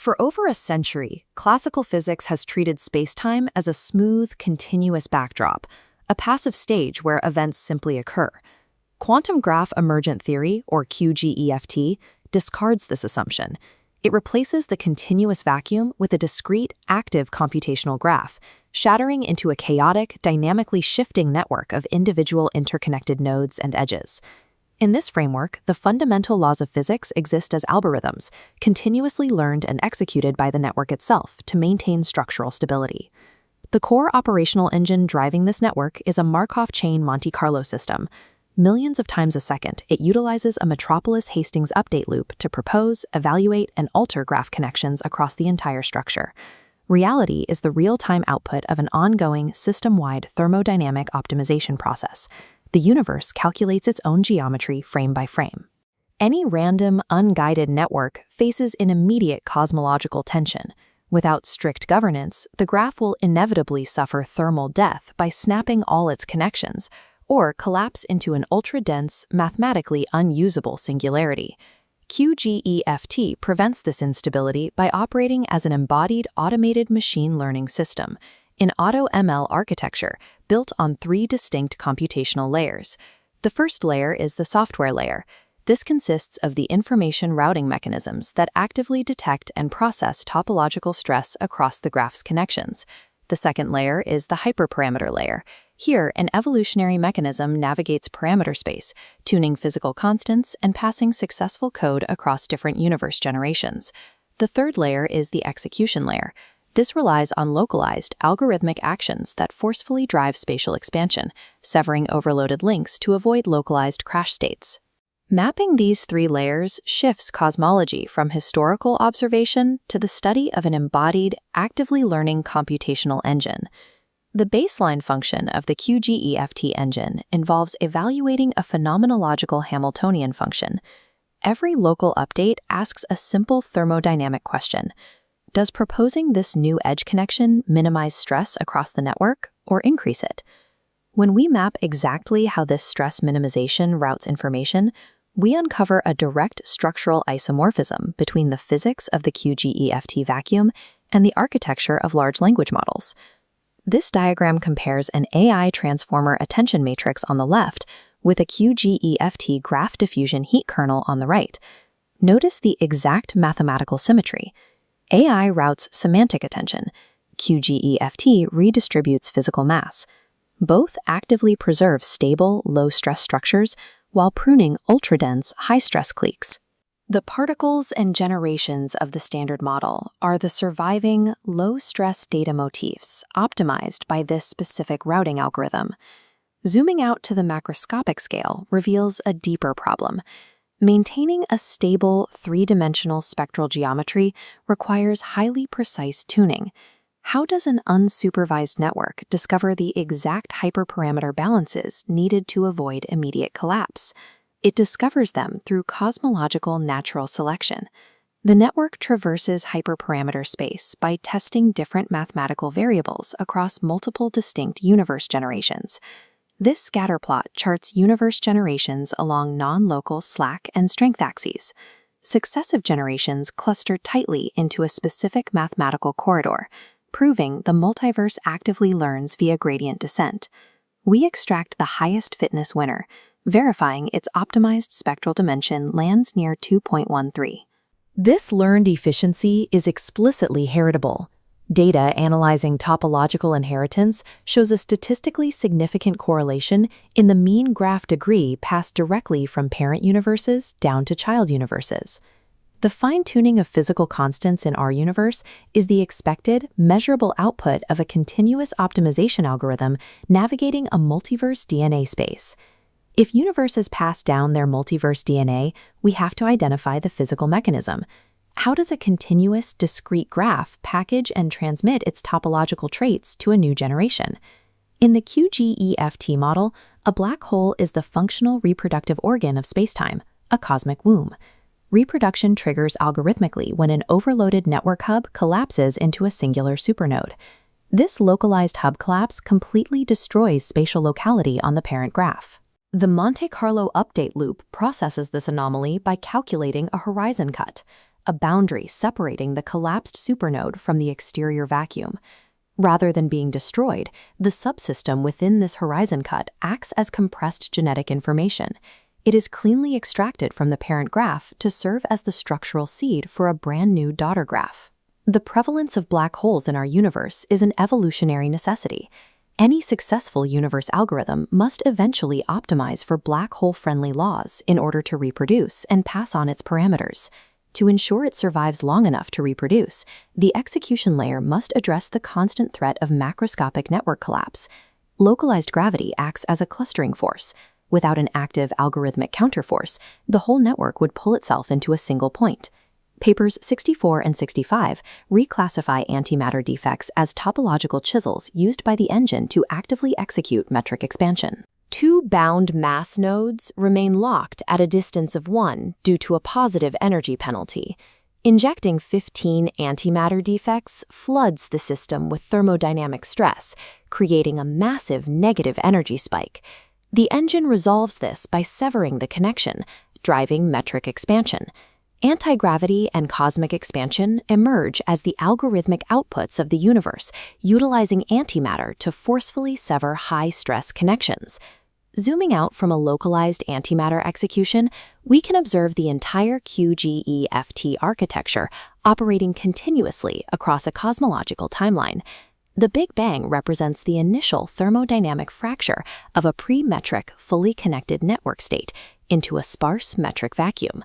For over a century, classical physics has treated spacetime as a smooth, continuous backdrop, a passive stage where events simply occur. Quantum graph emergent theory, or QGEFT, discards this assumption. It replaces the continuous vacuum with a discrete, active computational graph, shattering into a chaotic, dynamically shifting network of individual interconnected nodes and edges. In this framework, the fundamental laws of physics exist as algorithms, continuously learned and executed by the network itself to maintain structural stability. The core operational engine driving this network is a Markov chain Monte Carlo system. Millions of times a second, it utilizes a Metropolis-Hastings update loop to propose, evaluate, and alter graph connections across the entire structure. Reality is the real-time output of an ongoing, system-wide thermodynamic optimization process. The universe calculates its own geometry frame by frame. Any random, unguided network faces an immediate cosmological tension. Without strict governance, the graph will inevitably suffer thermal death by snapping all its connections, or collapse into an ultra-dense, mathematically unusable singularity. QGEFT prevents this instability by operating as an embodied automated machine learning system, an AutoML architecture built on three distinct computational layers. The first layer is the software layer. This consists of the information routing mechanisms that actively detect and process topological stress across the graph's connections. The second layer is the hyperparameter layer. Here, an evolutionary mechanism navigates parameter space, tuning physical constants and passing successful code across different universe generations. The third layer is the execution layer. This relies on localized, algorithmic actions that forcefully drive spatial expansion, severing overloaded links to avoid localized crash states. Mapping these three layers shifts cosmology from historical observation to the study of an embodied, actively learning computational engine. The baseline function of the QGEFT engine involves evaluating a phenomenological Hamiltonian function. Every local update asks a simple thermodynamic question. Does proposing this new edge connection minimize stress across the network or increase it? When we map exactly how this stress minimization routes information, we uncover a direct structural isomorphism between the physics of the QGEFT vacuum and the architecture of large language models. This diagram compares an AI transformer attention matrix on the left with a QGEFT graph diffusion heat kernel on the right. Notice the exact mathematical symmetry. AI routes semantic attention. QGEFT redistributes physical mass. Both actively preserve stable, low-stress structures while pruning ultra-dense, high-stress cliques. The particles and generations of the standard model are the surviving, low-stress data motifs optimized by this specific routing algorithm. Zooming out to the macroscopic scale reveals a deeper problem. Maintaining a stable, three-dimensional spectral geometry requires highly precise tuning. How does an unsupervised network discover the exact hyperparameter balances needed to avoid immediate collapse? It discovers them through cosmological natural selection. The network traverses hyperparameter space by testing different mathematical variables across multiple distinct universe generations. This scatterplot charts universe generations along non-local slack and strength axes. Successive generations cluster tightly into a specific mathematical corridor, proving the multiverse actively learns via gradient descent. We extract the highest fitness winner, verifying its optimized spectral dimension lands near 2.13. This learned efficiency is explicitly heritable. Data analyzing topological inheritance shows a statistically significant correlation in the mean graph degree passed directly from parent universes down to child universes. The fine-tuning of physical constants in our universe is the expected, measurable output of a continuous optimization algorithm navigating a multiverse DNA space. If universes pass down their multiverse DNA, we have to identify the physical mechanism. How does a continuous, discrete graph package and transmit its topological traits to a new generation? In the QGEFT model, a black hole is the functional reproductive organ of spacetime, a cosmic womb. Reproduction triggers algorithmically when an overloaded network hub collapses into a singular supernode. This localized hub collapse completely destroys spatial locality on the parent graph. The Monte Carlo update loop processes this anomaly by calculating a horizon cut. a boundary separating the collapsed supernode from the exterior vacuum. Rather than being destroyed, the subsystem within this horizon cut acts as compressed genetic information. It is cleanly extracted from the parent graph to serve as the structural seed for a brand new daughter graph. The prevalence of black holes in our universe is an evolutionary necessity. Any successful universe algorithm must eventually optimize for black hole-friendly laws in order to reproduce and pass on its parameters. To ensure it survives long enough to reproduce, the execution layer must address the constant threat of macroscopic network collapse. Localized gravity acts as a clustering force. Without an active algorithmic counterforce, the whole network would pull itself into a single point. Papers 64 and 65 reclassify antimatter defects as topological chisels used by the engine to actively execute metric expansion. Two bound mass nodes remain locked at a distance of 1 due to a positive energy penalty. Injecting 15 antimatter defects floods the system with thermodynamic stress, creating a massive negative energy spike. The engine resolves this by severing the connection, driving metric expansion. Anti-gravity and cosmic expansion emerge as the algorithmic outputs of the universe, utilizing antimatter to forcefully sever high-stress connections. Zooming out from a localized antimatter execution, we can observe the entire QGEFT architecture operating continuously across a cosmological timeline. The Big Bang represents the initial thermodynamic fracture of a pre-metric, fully connected network state into a sparse metric vacuum.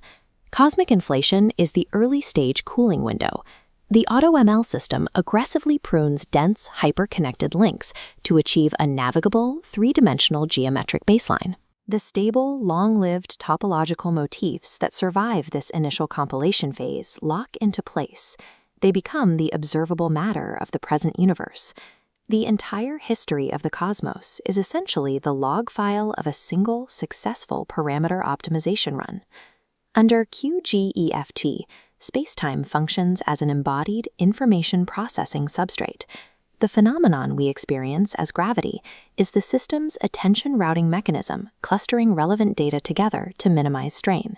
Cosmic inflation is the early-stage cooling window. The AutoML system aggressively prunes dense, hyper-connected links to achieve a navigable, three-dimensional geometric baseline. The stable, long-lived topological motifs that survive this initial compilation phase lock into place. They become the observable matter of the present universe. The entire history of the cosmos is essentially the log file of a single, successful parameter optimization run. Under QGEFT, spacetime functions as an embodied information processing substrate. The phenomenon we experience as gravity is the system's attention routing mechanism, clustering relevant data together to minimize strain.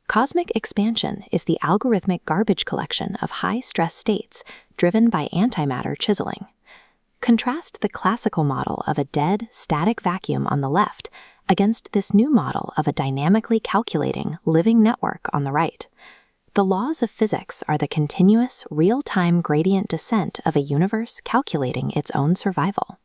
Cosmic expansion is the algorithmic garbage collection of high-stress states driven by antimatter chiseling. Contrast the classical model of a dead, static vacuum on the left against this new model of a dynamically calculating, living network on the right. The laws of physics are the continuous, real-time gradient descent of a universe calculating its own survival.